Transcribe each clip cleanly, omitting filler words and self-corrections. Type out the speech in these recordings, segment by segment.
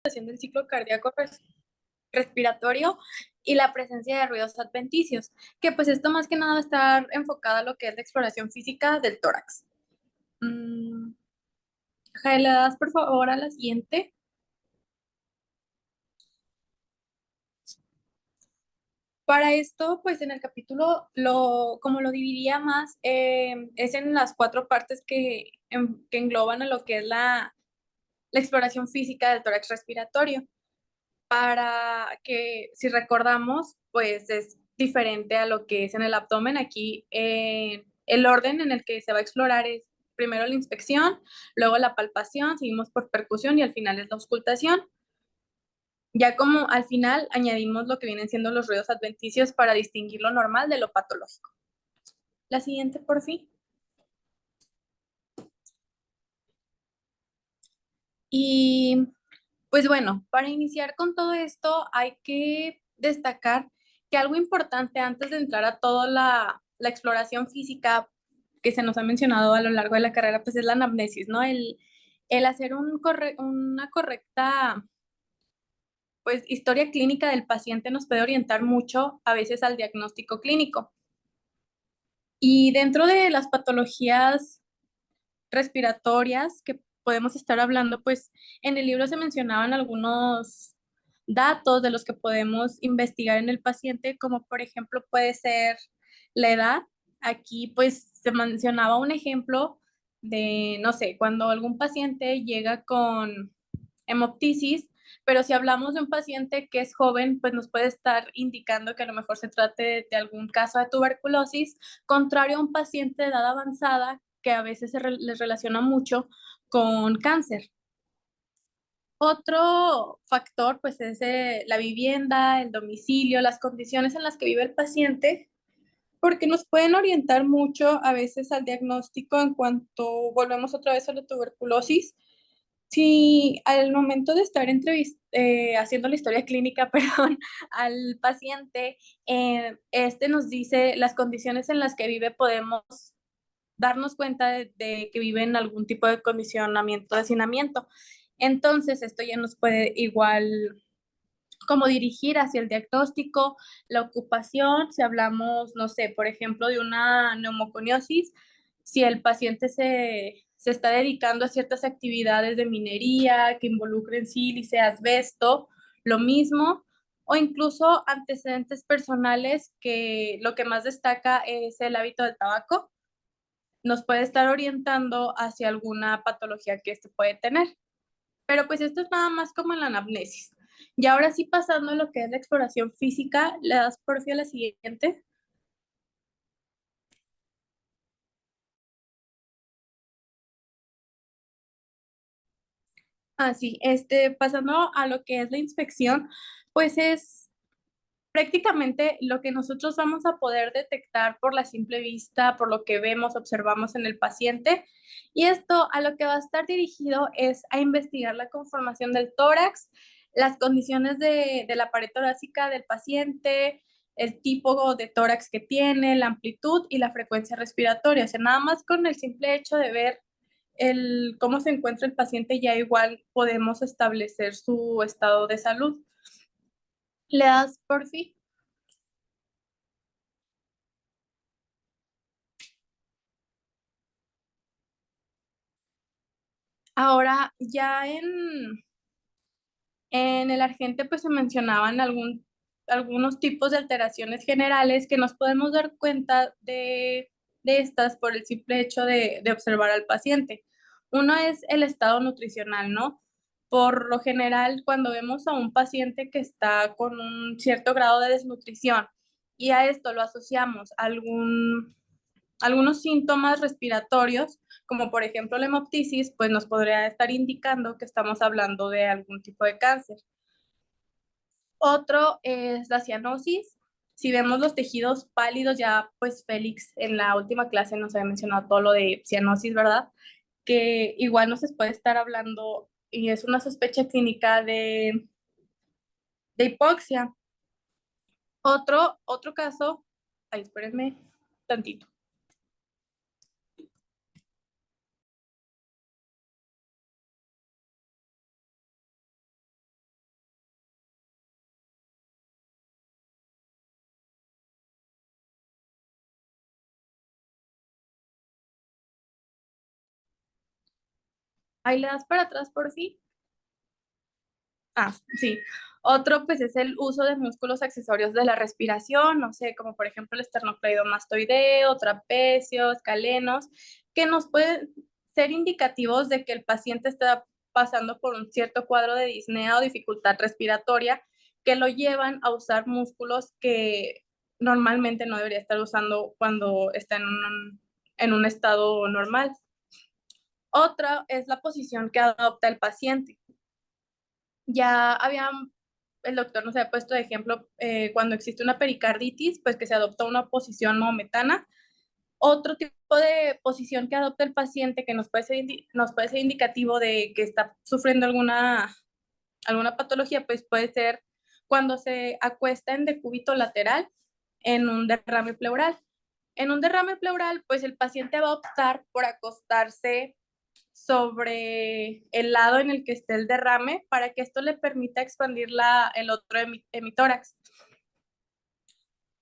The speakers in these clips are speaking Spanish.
del ciclo cardíaco respiratorio y la presencia de ruidos adventicios, que pues esto más que nada va a estar enfocado a lo que es la exploración física del tórax. Jael, ¿le das por favor a la siguiente? Para esto, pues en el capítulo, como lo dividiría más, es en las cuatro partes que engloban a lo que es la exploración física del tórax respiratorio. Para que, si recordamos, pues es diferente a lo que es en el abdomen. Aquí el orden en el que se va a explorar es primero la inspección, luego la palpación, seguimos por percusión y al final es la auscultación. Ya como al final añadimos lo que vienen siendo los ruidos adventicios para distinguir lo normal de lo patológico. La siguiente, por fin. Y pues bueno, para iniciar con todo esto hay que destacar que algo importante antes de entrar a toda la exploración física que se nos ha mencionado a lo largo de la carrera, pues es la anamnesis, ¿no? El hacer una correcta, pues, historia clínica del paciente nos puede orientar mucho a veces al diagnóstico clínico. Y dentro de las patologías respiratorias que podemos estar hablando, pues en el libro se mencionaban algunos datos de los que podemos investigar en el paciente, como por ejemplo puede ser la edad. Aquí pues se mencionaba un ejemplo de, no sé, cuando algún paciente llega con hemoptisis, pero si hablamos de un paciente que es joven, pues nos puede estar indicando que a lo mejor se trate de algún caso de tuberculosis, contrario a un paciente de edad avanzada que a veces les relaciona mucho con cáncer. Otro factor, pues, es la vivienda, el domicilio, las condiciones en las que vive el paciente, porque nos pueden orientar mucho a veces al diagnóstico en cuanto volvemos otra vez a la tuberculosis. Si al momento de estar haciendo la historia clínica, perdón, al paciente, este nos dice las condiciones en las que vive, podemos darnos cuenta de que vive en algún tipo de condicionamiento de hacinamiento. Entonces, esto ya nos puede igual como dirigir hacia el diagnóstico, la ocupación, si hablamos, no sé, por ejemplo, de una neumoconiosis, si el paciente se está dedicando a ciertas actividades de minería que involucren sílice, asbesto, lo mismo, o incluso antecedentes personales que lo que más destaca es el hábito del tabaco, nos puede estar orientando hacia alguna patología que este puede tener. Pero pues esto es nada más como en la anamnesis. Y ahora sí pasando a lo que es la exploración física, le das por fin a la siguiente. Así, pasando a lo que es la inspección, pues es prácticamente lo que nosotros vamos a poder detectar por la simple vista, por lo que vemos, observamos en el paciente. Y esto a lo que va a estar dirigido es a investigar la conformación del tórax, las condiciones de la pared torácica del paciente, el tipo de tórax que tiene, la amplitud y la frecuencia respiratoria. O sea, nada más con el simple hecho de ver cómo se encuentra el paciente, ya igual podemos establecer su estado de salud. Le das por fin. Ahora, ya en el Argente, pues se mencionaban algunos tipos de alteraciones generales que nos podemos dar cuenta de estas por el simple hecho de observar al paciente. Uno es el estado nutricional, ¿no? Por lo general, cuando vemos a un paciente que está con un cierto grado de desnutrición y a esto lo asociamos a algunos síntomas respiratorios, como por ejemplo la hemoptisis, pues nos podría estar indicando que estamos hablando de algún tipo de cáncer. Otro es la cianosis. Si vemos los tejidos pálidos, ya pues Félix en la última clase nos había mencionado todo lo de cianosis, ¿verdad? Que igual nos puede estar hablando y es una sospecha clínica de hipoxia. Otro caso, ay, espérenme tantito. Ahí le das para atrás por fin. Ah, sí. Otro, pues, es el uso de músculos accesorios de la respiración, no sé, como por ejemplo el esternocleidomastoideo, trapecio, escalenos, que nos pueden ser indicativos de que el paciente está pasando por un cierto cuadro de disnea o dificultad respiratoria que lo llevan a usar músculos que normalmente no debería estar usando cuando está en un estado normal. Otra es la posición que adopta el paciente. Ya había, el doctor nos había puesto de ejemplo cuando existe una pericarditis, pues que se adopta una posición maometana. Otro tipo de posición que adopta el paciente que nos puede ser indicativo de que está sufriendo alguna patología, pues puede ser cuando se acuesta en decúbito lateral en un derrame pleural. En un derrame pleural, pues el paciente va a optar por acostarse sobre el lado en el que esté el derrame para que esto le permita expandir el otro hemitórax.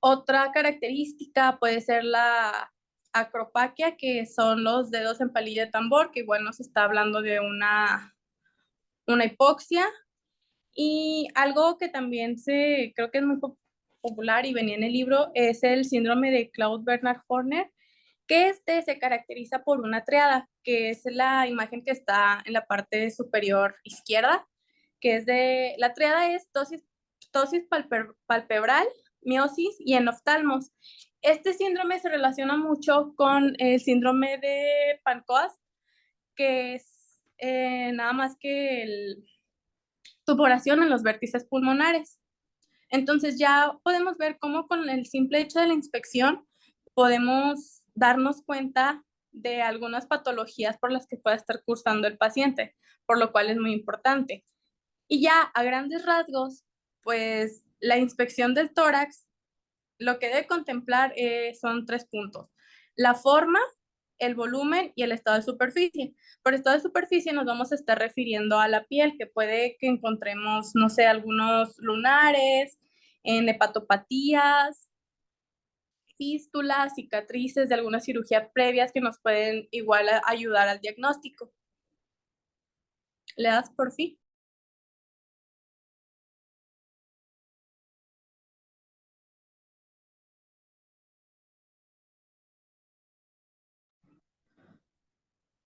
Otra característica puede ser la acropaquia, que son los dedos en palilla de tambor, que igual nos está hablando de una hipoxia. Y algo que también creo que es muy popular y venía en el libro, es el síndrome de Claude Bernard Horner, que este se caracteriza por una triada, que es la imagen que está en la parte superior izquierda, que es la triada es tosis palpebral, miosis y enoftalmos. Este síndrome se relaciona mucho con el síndrome de Pancoast, que es nada más que tuboración en los vértices pulmonares. Entonces ya podemos ver cómo con el simple hecho de la inspección podemos darnos cuenta de algunas patologías por las que pueda estar cursando el paciente, por lo cual es muy importante. Y ya a grandes rasgos, pues la inspección del tórax lo que debe contemplar son tres puntos: la forma, el volumen y el estado de superficie. Por estado de superficie nos vamos a estar refiriendo a la piel, que puede que encontremos, no sé, algunos lunares, en hepatopatías, fístulas, cicatrices de alguna cirugía previas que nos pueden igual ayudar al diagnóstico. ¿Le das por fin?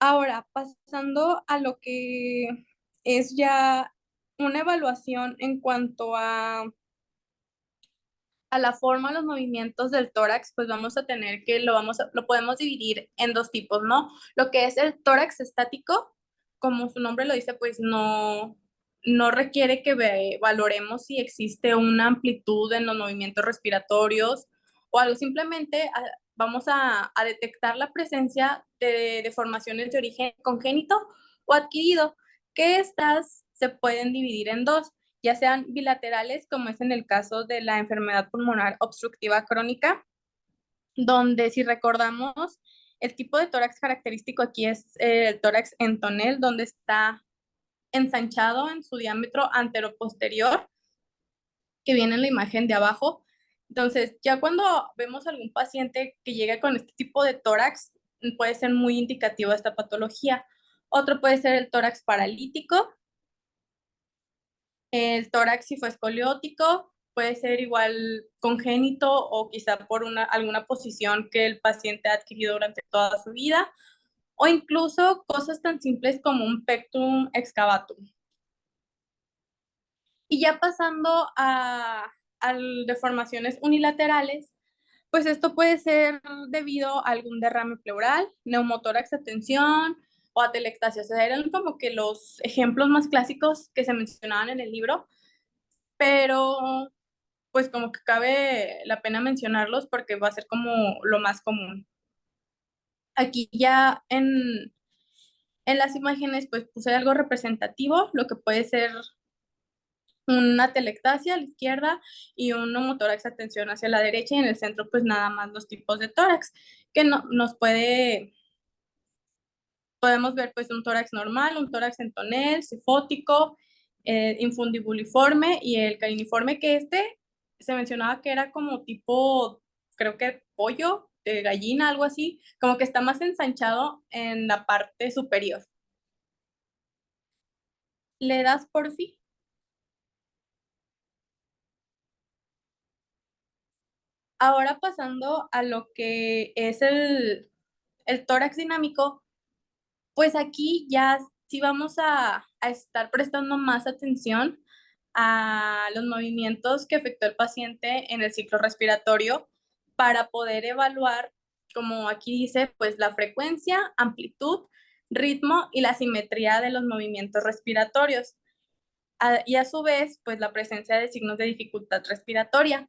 Ahora, pasando a lo que es ya una evaluación en cuanto a la forma, los movimientos del tórax, pues vamos a tener que lo podemos dividir en dos tipos, ¿no? Lo que es el tórax estático, como su nombre lo dice, pues no requiere que valoremos si existe una amplitud en los movimientos respiratorios o algo, simplemente vamos a detectar la presencia de deformaciones de origen congénito o adquirido, que estas se pueden dividir en dos, ya sean bilaterales, como es en el caso de la enfermedad pulmonar obstructiva crónica, donde si recordamos, el tipo de tórax característico aquí es el tórax en tonel, donde está ensanchado en su diámetro anteroposterior, que viene en la imagen de abajo. Entonces, ya cuando vemos algún paciente que llega con este tipo de tórax, puede ser muy indicativo de esta patología. Otro puede ser el tórax paralítico, el tórax escoliótico, puede ser igual congénito o quizá por alguna posición que el paciente ha adquirido durante toda su vida, o incluso cosas tan simples como un pectum excavatum. Y ya pasando a deformaciones unilaterales, pues esto puede ser debido a algún derrame pleural, neumotórax de tensión o atelectasia. O sea, eran como que los ejemplos más clásicos que se mencionaban en el libro, pero pues como que cabe la pena mencionarlos porque va a ser como lo más común. Aquí ya en las imágenes pues puse algo representativo, lo que puede ser una telectasia a la izquierda y un neumotórax a tensión hacia la derecha, y en el centro pues nada más los tipos de tórax que nos podemos ver pues un tórax normal, un tórax en tonel, cifótico, infundibuliforme y el cariniforme, que se mencionaba que era como tipo, creo que pollo, de gallina, algo así, como que está más ensanchado en la parte superior. ¿Le das por fin? Ahora pasando a lo que es el tórax dinámico, pues aquí ya sí vamos a estar prestando más atención a los movimientos que efectuó el paciente en el ciclo respiratorio para poder evaluar, como aquí dice, pues la frecuencia, amplitud, ritmo y la simetría de los movimientos respiratorios. Y a su vez, pues la presencia de signos de dificultad respiratoria.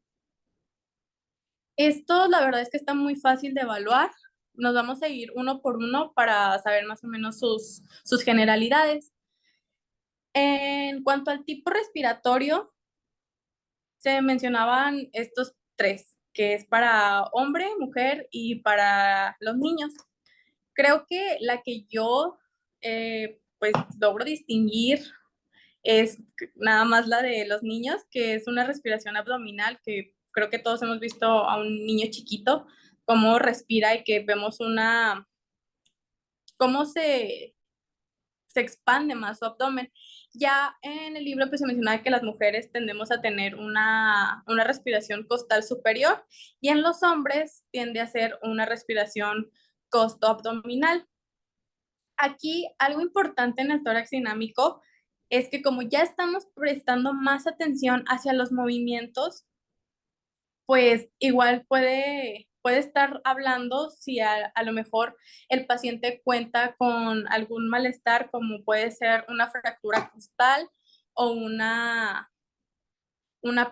Esto, la verdad es que está muy fácil de evaluar. Nos vamos a ir uno por uno para saber más o menos sus generalidades. En cuanto al tipo respiratorio, se mencionaban estos tres, que es para hombre, mujer y para los niños. Creo que la que yo pues logro distinguir es nada más la de los niños, que es una respiración abdominal, que creo que todos hemos visto a un niño chiquito, cómo respira y que vemos cómo se expande más su abdomen. Ya en el libro pues se mencionaba que las mujeres tendemos a tener una respiración costal superior y en los hombres tiende a ser una respiración costo-abdominal. Aquí algo importante en el tórax dinámico es que como ya estamos prestando más atención hacia los movimientos, pues igual puede estar hablando si a lo mejor el paciente cuenta con algún malestar, como puede ser una fractura costal o una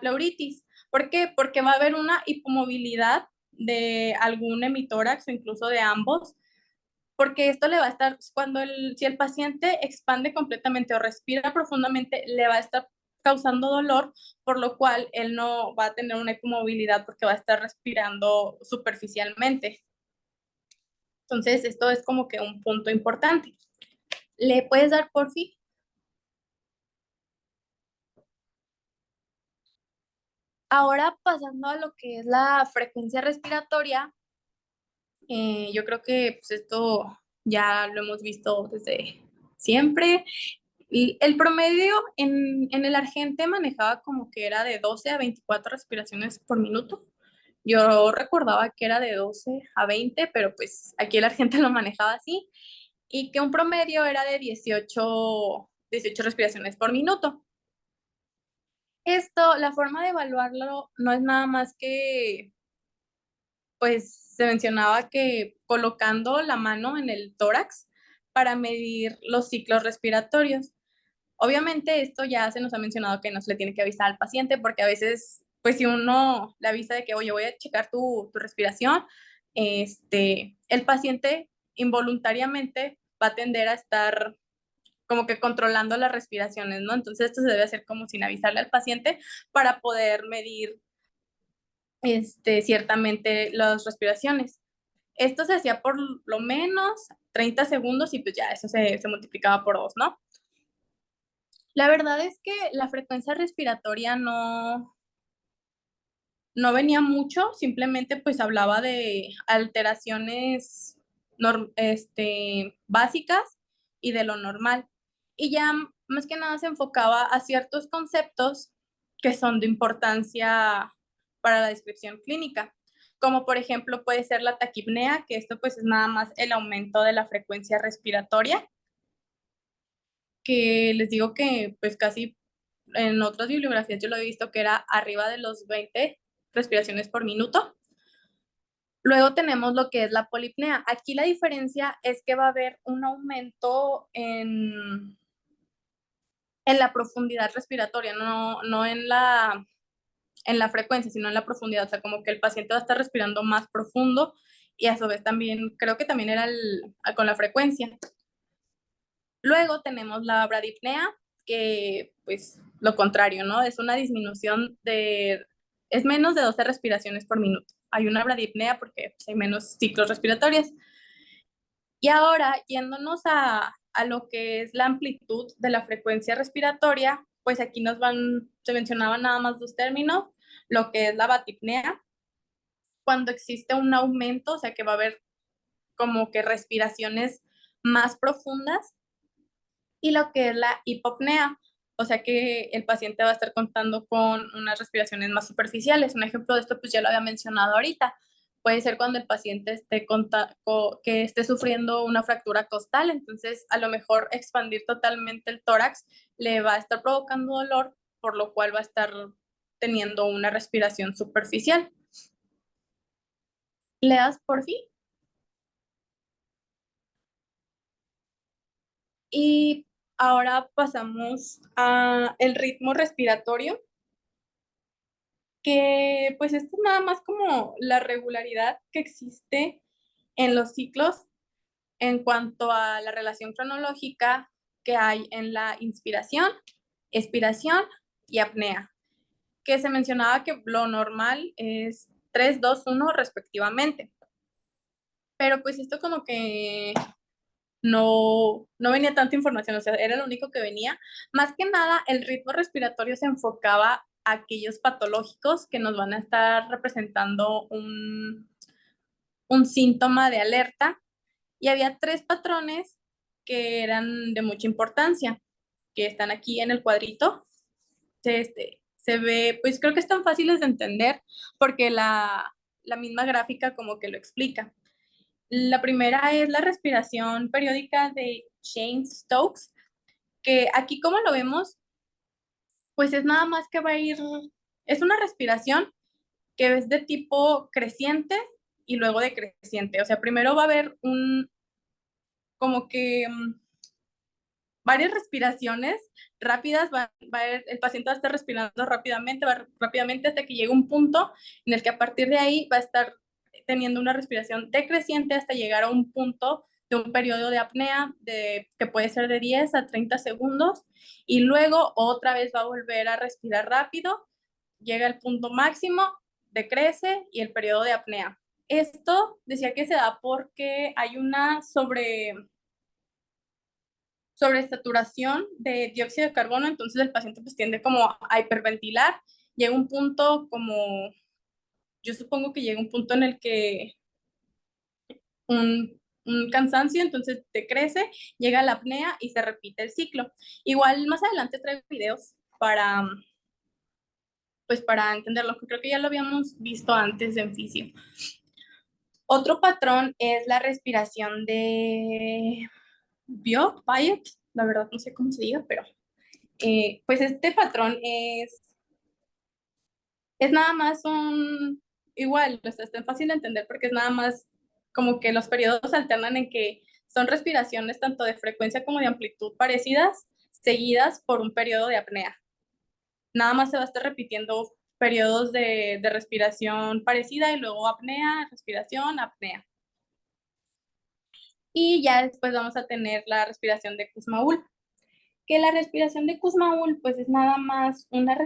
pleuritis. ¿Por qué? Porque va a haber una hipomovilidad de algún hemitórax o incluso de ambos, porque esto le va a estar, si el paciente expande completamente o respira profundamente, le va a estar causando dolor, por lo cual él no va a tener una hipomovilidad porque va a estar respirando superficialmente. Entonces, esto es como que un punto importante. ¿Le puedes dar por fin? Ahora pasando a lo que es la frecuencia respiratoria, yo creo que pues, esto ya lo hemos visto desde siempre. Y el promedio en el Argente manejaba como que era de 12 a 24 respiraciones por minuto. Yo recordaba que era de 12 a 20, pero pues aquí el Argente lo manejaba así. Y que un promedio era de 18 respiraciones por minuto. Esto, la forma de evaluarlo no es nada más que, pues se mencionaba que colocando la mano en el tórax para medir los ciclos respiratorios. Obviamente esto ya se nos ha mencionado que no se le tiene que avisar al paciente porque a veces, pues si uno le avisa de que, oye, voy a checar tu respiración, el paciente involuntariamente va a tender a estar como que controlando las respiraciones, ¿no? Entonces esto se debe hacer como sin avisarle al paciente para poder medir ciertamente las respiraciones. Esto se hacía por lo menos 30 segundos y pues ya eso se multiplicaba por dos, ¿no? La verdad es que la frecuencia respiratoria no venía mucho, simplemente pues hablaba de alteraciones básicas y de lo normal. Y ya más que nada se enfocaba a ciertos conceptos que son de importancia para la descripción clínica, como por ejemplo puede ser la taquipnea, que esto pues es nada más el aumento de la frecuencia respiratoria, que les digo que pues casi en otras bibliografías yo lo he visto que era arriba de los 20 respiraciones por minuto. Luego tenemos lo que es la polipnea. Aquí la diferencia es que va a haber un aumento en la profundidad respiratoria, no en la frecuencia, sino en la profundidad. O sea, como que el paciente va a estar respirando más profundo y a su vez también, creo que también era con la frecuencia. Luego tenemos la bradipnea, que pues lo contrario, ¿no? Es una disminución es menos de 12 respiraciones por minuto. Hay una bradipnea porque pues, hay menos ciclos respiratorios. Y ahora, yéndonos a lo que es la amplitud de la frecuencia respiratoria, pues aquí se mencionaban nada más dos términos, lo que es la batipnea, cuando existe un aumento, o sea que va a haber como que respiraciones más profundas, y lo que es la hipopnea, o sea que el paciente va a estar contando con unas respiraciones más superficiales. Un ejemplo de esto, pues ya lo había mencionado ahorita. Puede ser cuando el paciente que esté sufriendo una fractura costal, entonces a lo mejor expandir totalmente el tórax le va a estar provocando dolor, por lo cual va a estar teniendo una respiración superficial. ¿Le das por fin? Y ahora pasamos a el ritmo respiratorio, que pues esto es nada más como la regularidad que existe en los ciclos en cuanto a la relación cronológica que hay en la inspiración, expiración y apnea, que se mencionaba que lo normal es 3, 2, 1 respectivamente. Pero pues esto como que no venía tanta información, o sea, era lo único que venía. Más que nada, el ritmo respiratorio se enfocaba a aquellos patológicos que nos van a estar representando un síntoma de alerta, y había tres patrones que eran de mucha importancia, que están aquí en el cuadrito. Se ve, pues creo que están fáciles de entender porque la misma gráfica como que lo explica. La primera es la respiración periódica de Cheyne-Stokes, que aquí como lo vemos, pues es nada más que va a ir, es una respiración que es de tipo creciente y luego decreciente. O sea, primero va a haber como que varias respiraciones rápidas, el paciente va a estar respirando rápidamente hasta que llegue un punto en el que a partir de ahí va a estar teniendo una respiración decreciente hasta llegar a un punto de un periodo de apnea que puede ser de 10 a 30 segundos, y luego otra vez va a volver a respirar rápido, llega al punto máximo, decrece y el periodo de apnea. Esto decía que se da porque hay una sobresaturación de dióxido de carbono, entonces el paciente pues tiende como a hiperventilar, llega un punto como, yo supongo que llega un punto en el que un cansancio, entonces decrece, llega la apnea y se repite el ciclo. Igual más adelante traigo videos para entenderlo, creo que ya lo habíamos visto antes en fisio. Otro patrón es la respiración de Biot, la verdad no sé cómo se diga, pero pues este patrón es nada más igual, o sea, está fácil de entender porque es nada más como que los periodos alternan en que son respiraciones tanto de frecuencia como de amplitud parecidas, seguidas por un periodo de apnea. Nada más se va a estar repitiendo periodos de respiración parecida y luego apnea, respiración, apnea. Y ya después vamos a tener la respiración de Kussmaul, que la respiración de Kussmaul pues es nada más una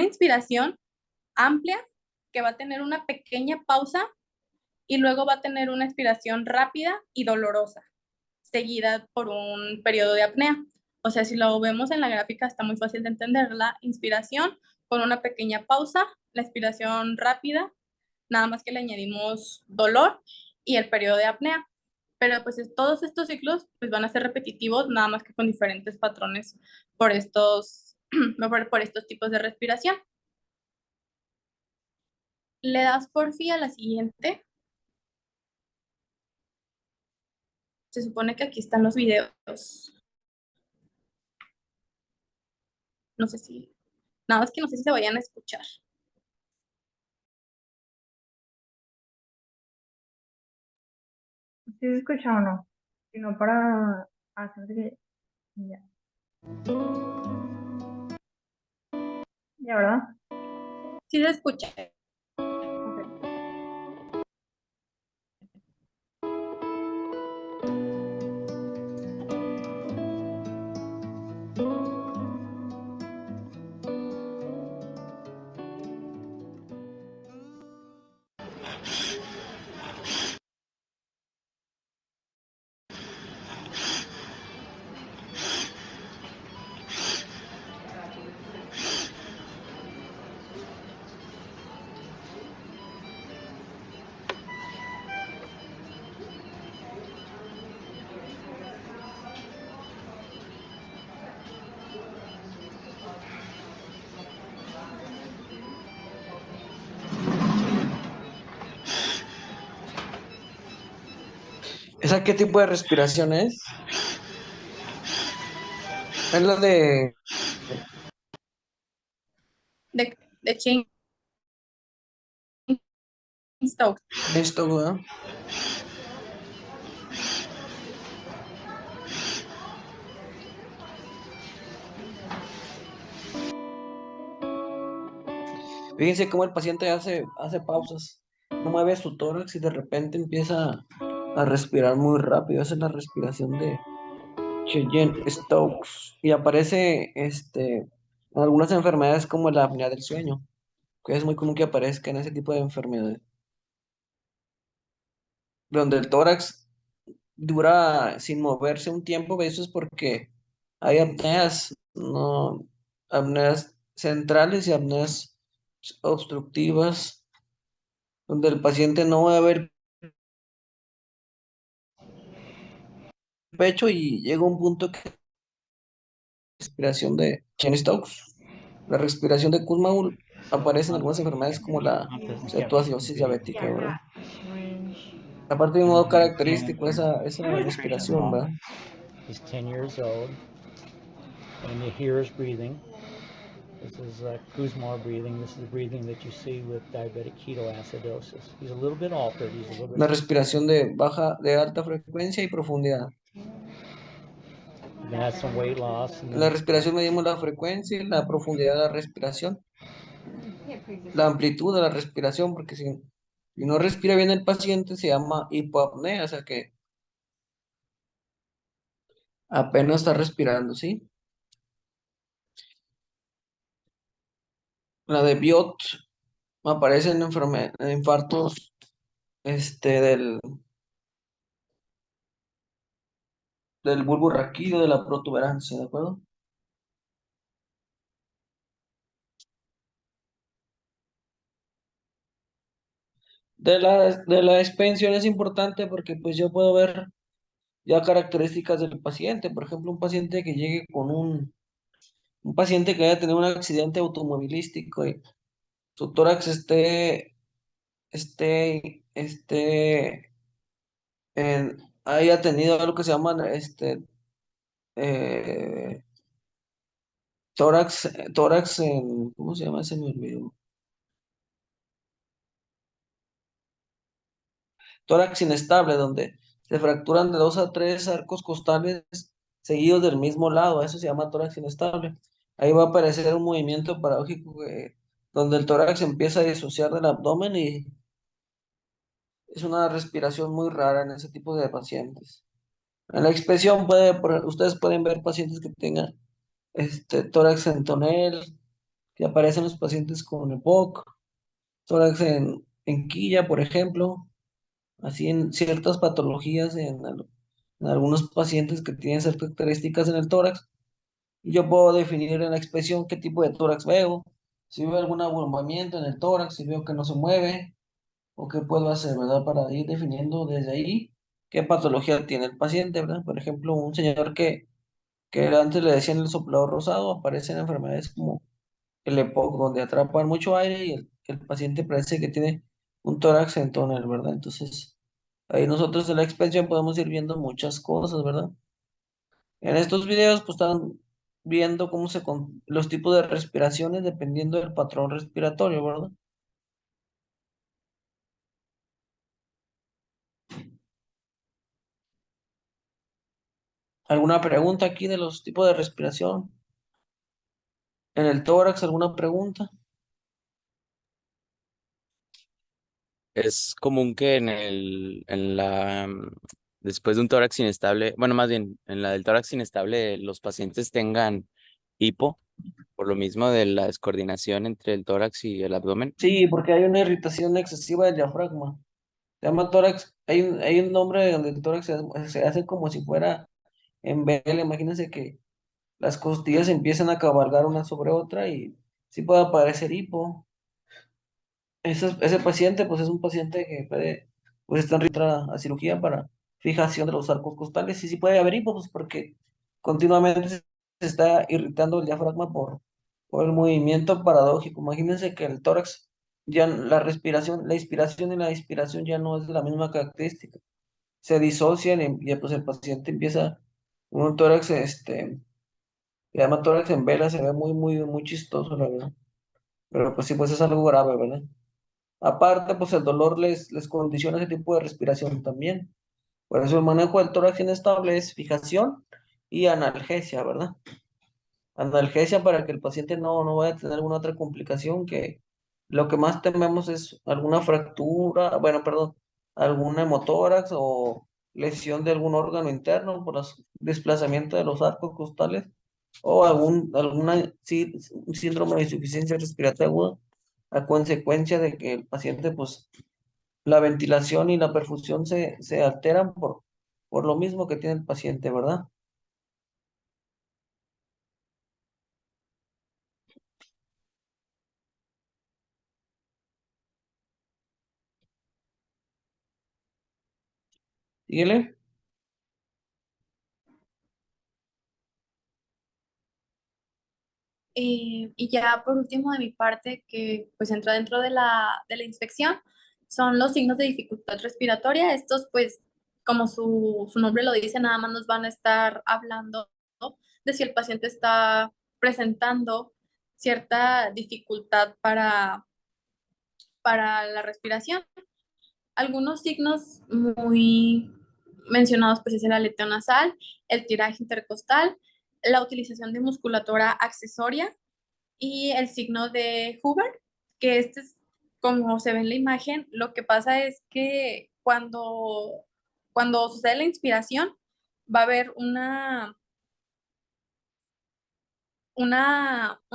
inspiración amplia que va a tener una pequeña pausa y luego va a tener una expiración rápida y dolorosa, seguida por un periodo de apnea. O sea, si lo vemos en la gráfica está muy fácil de entender. La inspiración con una pequeña pausa, la expiración rápida, nada más que le añadimos dolor, y el periodo de apnea. Pero pues todos estos ciclos pues van a ser repetitivos, nada más que con diferentes patrones por estos, por estos tipos de respiración. Le das por fin a la siguiente. Se supone que aquí están los videos. No sé si, nada más que no sé si se vayan a escuchar. ¿Sí se escucha o no? Sino para hacer que... Ya. Ya, ¿verdad? Sí se escucha. Ok. ¿Esa qué tipo de respiración es? Es la de de Chain Stokes. esto, ¿verdad? Fíjense cómo el paciente hace pausas, no mueve su tórax y de repente empieza a respirar muy rápido. Esa es la respiración de Cheyenne Stokes. Y aparece en algunas enfermedades como la apnea del sueño, que es muy común que aparezca en ese tipo de enfermedades, donde el tórax dura sin moverse un tiempo. Eso es porque hay apneas, no, apneas centrales y apneas obstructivas, donde el paciente no va a ver el pecho y llega un punto que la respiración de Cheyne-Stokes, la respiración de Kussmaul aparece en algunas enfermedades como la Not the cetoacidosis capsular diabética, ¿verdad? Range. Aparte de un modo And he's 10, característico esa respiración, long. ¿verdad? He's 10 years old, and you hear his breathing. This is Kuzma breathing. This is the breathing that you see with diabetic ketoacidosis. He's a little bit altered. He's a little Una bit. respiración de alta frecuencia y profundidad. Then had some weight loss, and En la then respiración medimos la frecuencia y la profundidad de la respiración, la amplitud de la respiración, porque si no respira bien el paciente se llama hipoapnea, o sea que apenas está respirando, ¿sí? La de Biot aparece en infartos del bulbo raquídeo, de la protuberancia, ¿de acuerdo? De la expensión es importante porque pues yo puedo ver ya características del paciente. Por ejemplo, un paciente que llegue con un paciente que haya tenido un accidente automovilístico y su tórax esté haya tenido algo que se llama eh, tórax ¿cómo se llama? Se me olvidó. Tórax inestable, donde se fracturan de dos a tres arcos costales seguidos del mismo lado. Eso se llama tórax inestable. Ahí va a aparecer un movimiento paradójico donde el tórax empieza a disociar del abdomen y es una respiración muy rara en ese tipo de pacientes. En la expresión ustedes pueden ver pacientes que tengan tórax en tonel, que aparecen los pacientes con EPOC, tórax en quilla, por ejemplo, así en ciertas patologías, en algunos pacientes que tienen ciertas características en el tórax. Y yo puedo definir en la expresión qué tipo de tórax veo, si veo algún abombamiento en el tórax, si veo que no se mueve, o qué puedo hacer, ¿verdad? Para ir definiendo desde ahí qué patología tiene el paciente, ¿verdad? Por ejemplo, un señor que antes le decían el soplador rosado, aparecen enfermedades como el EPOC, donde atrapan mucho aire y el paciente parece que tiene un tórax en tóner, ¿verdad? Entonces, ahí nosotros en la expansión podemos ir viendo muchas cosas, ¿verdad? En estos videos, pues están viendo los tipos de respiraciones dependiendo del patrón respiratorio, ¿verdad? ¿Alguna pregunta aquí de los tipos de respiración? ¿En el tórax alguna pregunta? Es común que después de un tórax inestable, bueno, más bien, en la del tórax inestable, los pacientes tengan hipo, por lo mismo de la descoordinación entre el tórax y el abdomen. Sí, porque hay una irritación excesiva del diafragma. Se llama tórax, hay un nombre donde el tórax se hace como si fuera en vela. Imagínense que las costillas empiezan a cabalgar una sobre otra y sí puede aparecer hipo. Ese paciente, pues es un paciente que puede, pues está en a cirugía para fijación de los arcos costales y sí puede haber hipo, pues porque continuamente se está irritando el diafragma por el movimiento paradójico. Imagínense que el tórax, ya la respiración, la inspiración y la expiración ya no es de la misma característica. se disocian y pues el paciente empieza un tórax, se llama tórax en vela, se ve muy chistoso, la verdad. Pero pues sí, pues es algo grave, ¿verdad? Aparte, pues el dolor les condiciona ese tipo de respiración también. Por eso el manejo del tórax inestable es fijación y analgesia, ¿verdad? Analgesia para que el paciente no vaya a tener alguna otra complicación, que lo que más tememos es alguna fractura, bueno, perdón, algún hemotórax o lesión de algún órgano interno por desplazamiento de los arcos costales o un síndrome de insuficiencia respiratoria aguda a consecuencia de que el paciente, pues, la ventilación y la perfusión se alteran por lo mismo que tiene el paciente, ¿verdad? Síguele. Y ya por último de mi parte, que pues entra dentro de la inspección, son los signos de dificultad respiratoria. Estos pues, como su nombre lo dice, nada más nos van a estar hablando, ¿no?, de si el paciente está presentando cierta dificultad para la respiración. Algunos signos muy mencionados pues es el aleteo nasal, el tiraje intercostal, la utilización de musculatura accesoria y el signo de Huber, que este es como se ve en la imagen. Lo que pasa es que cuando sucede la inspiración va a haber un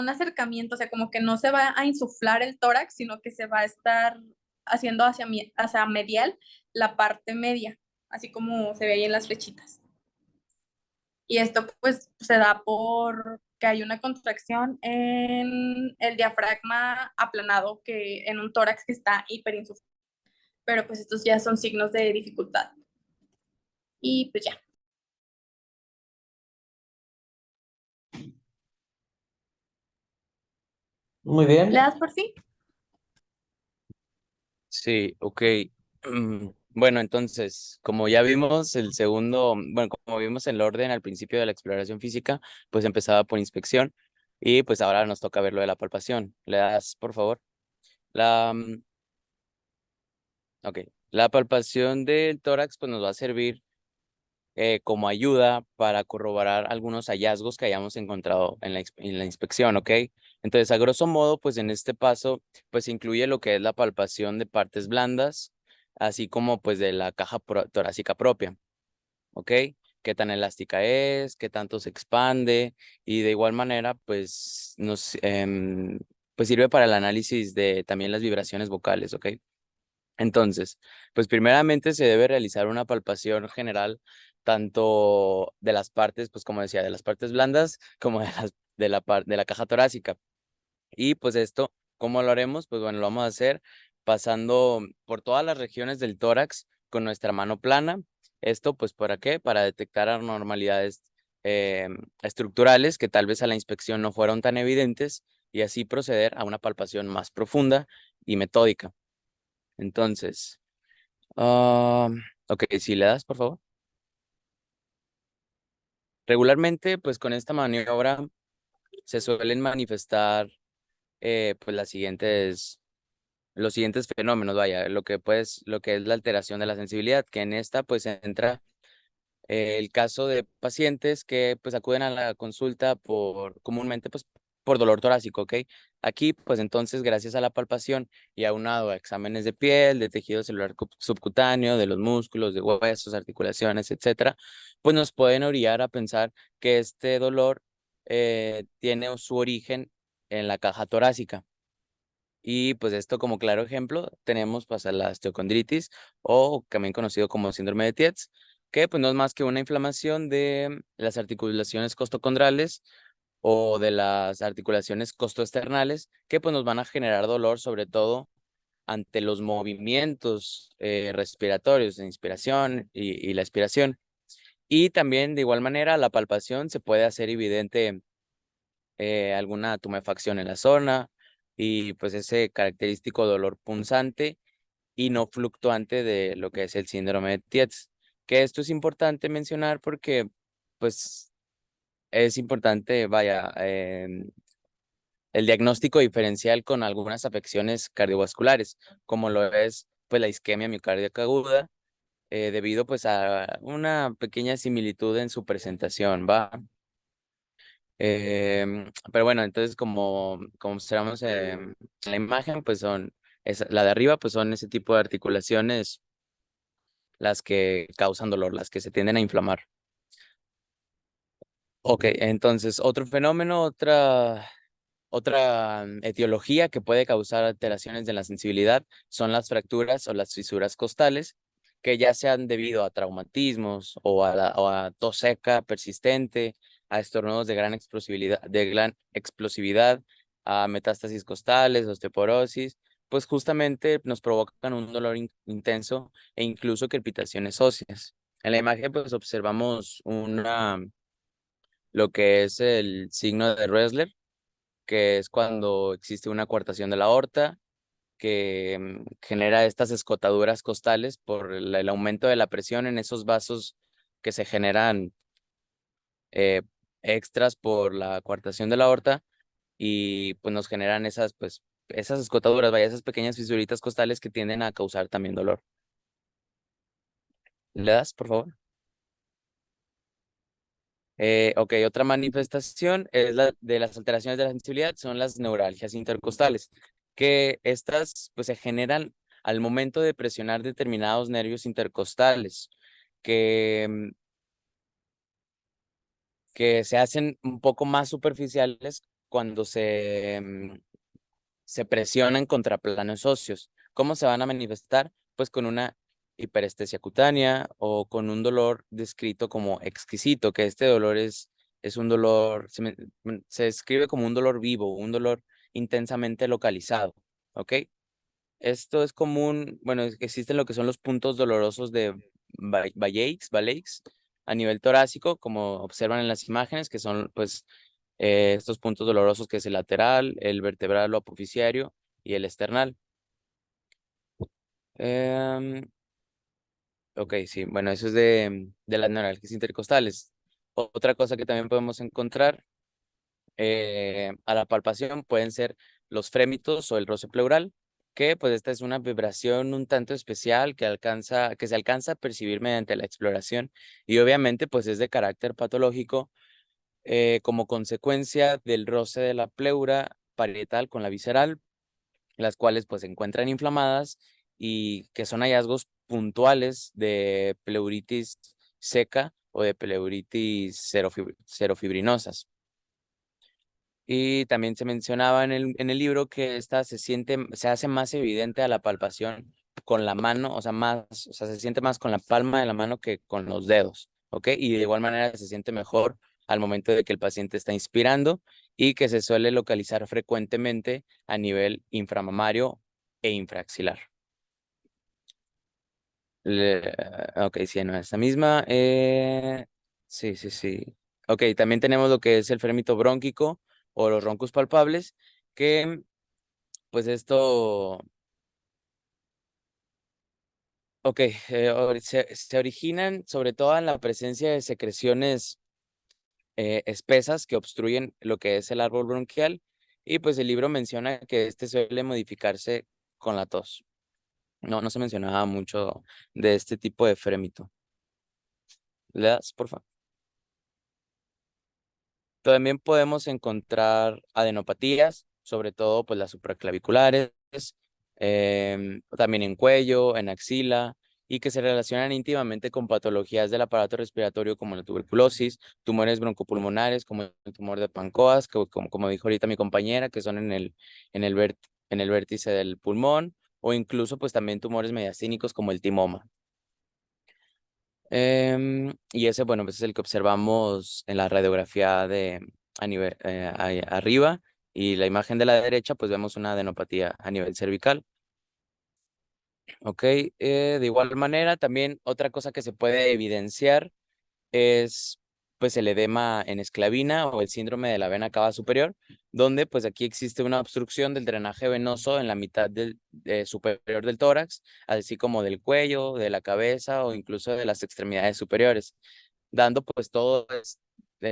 acercamiento, o sea, como que no se va a insuflar el tórax, sino que se va a estar haciendo hacia medial la parte media, así como se ve ahí en las flechitas. Y esto pues se da por que hay una contracción en el diafragma aplanado que en un tórax que está hiperinsuflado. Pero pues estos ya son signos de dificultad. Y pues ya. Muy ¿Le bien. das por fin? Sí, ok. Bueno, entonces, como ya vimos el segundo, bueno, como vimos el orden al principio de la exploración física, pues empezaba por inspección y pues ahora nos toca ver lo de la palpación. ¿Le das, por favor? La, ok. La palpación del tórax pues nos va a servir como ayuda para corroborar algunos hallazgos que hayamos encontrado en la inspección, ¿ok? Entonces, a grosso modo, pues en este paso, pues incluye lo que es la palpación de partes blandas, así como pues de la caja torácica propia, ¿ok? Qué tan elástica es, qué tanto se expande y de igual manera, pues pues sirve para el análisis de también las vibraciones vocales, ¿ok? Entonces, pues primeramente se debe realizar una palpación general tanto de las partes, pues como decía, de las partes blandas como de la caja torácica. Y pues esto, ¿cómo lo haremos? Pues bueno, lo vamos a hacer pasando por todas las regiones del tórax con nuestra mano plana. Esto, pues, ¿para qué? Para detectar anormalidades estructurales que tal vez a la inspección no fueron tan evidentes y así proceder a una palpación más profunda y metódica. Entonces, ok, si le das, por favor. Regularmente, pues con esta maniobra se suelen manifestar pues los siguientes fenómenos, vaya, lo que es la alteración de la sensibilidad, que en esta pues entra el caso de pacientes que pues acuden a la consulta comúnmente pues por dolor torácico, ¿ok? Aquí pues entonces gracias a la palpación y aunado a exámenes de piel, de tejido celular subcutáneo, de los músculos, de huesos, articulaciones, etcétera, pues nos pueden orillar a pensar que este dolor tiene su origen en la caja torácica. Y pues esto como claro ejemplo tenemos pues a la osteocondritis o también conocido como síndrome de Tietz, que pues no es más que una inflamación de las articulaciones costocondrales o de las articulaciones costoesternales que pues nos van a generar dolor sobre todo ante los movimientos respiratorios, la inspiración y la expiración. Y también de igual manera la palpación se puede hacer evidente alguna tumefacción en la zona y pues ese característico dolor punzante y no fluctuante de lo que es el síndrome de Tietz. Que esto es importante mencionar porque, pues, es importante, vaya, el diagnóstico diferencial con algunas afecciones cardiovasculares, como lo es, pues, la isquemia miocárdica aguda, debido, pues, a una pequeña similitud en su presentación, ¿va? Pero bueno, entonces como observamos en la imagen, pues la de arriba, pues son ese tipo de articulaciones las que causan dolor, las que se tienden a inflamar. Ok, entonces otro fenómeno, otra etiología que puede causar alteraciones de la sensibilidad son las fracturas o las fisuras costales, que ya sean debido a traumatismos o a tos seca persistente, a estornudos de gran explosividad, a metástasis costales, osteoporosis, pues justamente nos provocan un dolor intenso e incluso crepitaciones óseas. En la imagen pues observamos lo que es el signo de Ressler, que es cuando existe una coartación de la aorta, que genera estas escotaduras costales por el aumento de la presión en esos vasos que se generan eh, extras por la coartación de la aorta y pues nos generan esas escotaduras, vaya, esas pequeñas fisuritas costales que tienden a causar también dolor. ¿Le das, por favor? Ok, otra manifestación es la de las alteraciones de la sensibilidad, son las neuralgias intercostales, que estas pues se generan al momento de presionar determinados nervios intercostales, que, que se hacen un poco más superficiales cuando se presionan contra planos óseos. ¿Cómo se van a manifestar? Pues con una hiperestesia cutánea o con un dolor descrito como exquisito, que este dolor es un dolor, se describe como un dolor vivo, un dolor intensamente localizado, ¿ok? Esto es común, bueno, existen lo que son los puntos dolorosos de Balleix a nivel torácico, como observan en las imágenes, que son pues estos puntos dolorosos que es el lateral, el vertebral o apofisiario y el esternal. Em, ok, sí, bueno, eso es de las neuralgias intercostales. Otra cosa que también podemos encontrar a la palpación pueden ser los frémitos o el roce pleural, que pues esta es una vibración un tanto especial que se alcanza a percibir mediante la exploración y obviamente pues es de carácter patológico como consecuencia del roce de la pleura parietal con la visceral, las cuales pues se encuentran inflamadas y que son hallazgos puntuales de pleuritis seca o de pleuritis serofibrinosas. Y también se mencionaba en el libro que esta se hace más evidente a la palpación con la mano, o sea, se siente más con la palma de la mano que con los dedos, ¿ok? Y de igual manera se siente mejor al momento de que el paciente está inspirando y que se suele localizar frecuentemente a nivel inframamario e infraxilar. Ok, sí, no, esta misma. Sí, sí, sí. Ok, también tenemos lo que es el frémito brónquico o los roncos palpables, que pues esto, ok, se originan sobre todo en la presencia de secreciones espesas que obstruyen lo que es el árbol bronquial y pues el libro menciona que este suele modificarse con la tos. No se mencionaba mucho de este tipo de frémito. ¿Le das, por favor? También podemos encontrar adenopatías, sobre todo pues las supraclaviculares, también en cuello, en axila, y que se relacionan íntimamente con patologías del aparato respiratorio como la tuberculosis, tumores broncopulmonares como el tumor de Pancoas, como dijo ahorita mi compañera, que son en el, en el vértice del pulmón, o incluso pues también tumores mediastínicos como el timoma. Y ese, bueno, pues es el que observamos en la radiografía a nivel arriba y la imagen de la derecha, pues vemos una adenopatía a nivel cervical. Ok, de igual manera, también otra cosa que se puede evidenciar es pues el edema en esclavina o el síndrome de la vena cava superior, donde pues aquí existe una obstrucción del drenaje venoso en la mitad superior del tórax, así como del cuello, de la cabeza o incluso de las extremidades superiores, dando pues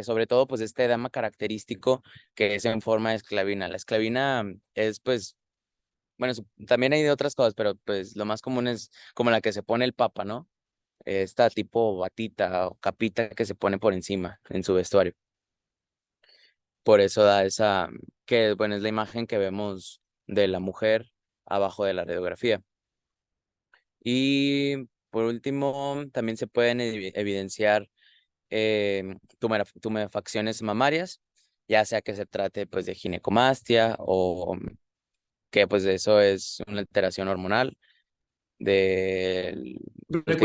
sobre todo pues este edema característico que es en forma de esclavina. La esclavina es pues, bueno, también hay de otras cosas, pero pues lo más común es como la que se pone el papa, ¿no? Esta tipo batita o capita que se pone por encima en su vestuario. Por eso da que bueno, es la imagen que vemos de la mujer abajo de la radiografía. Y por último, también se pueden evidenciar tumefacciones mamarias, ya sea que se trate pues de ginecomastia o que pues eso es una alteración hormonal del pues, que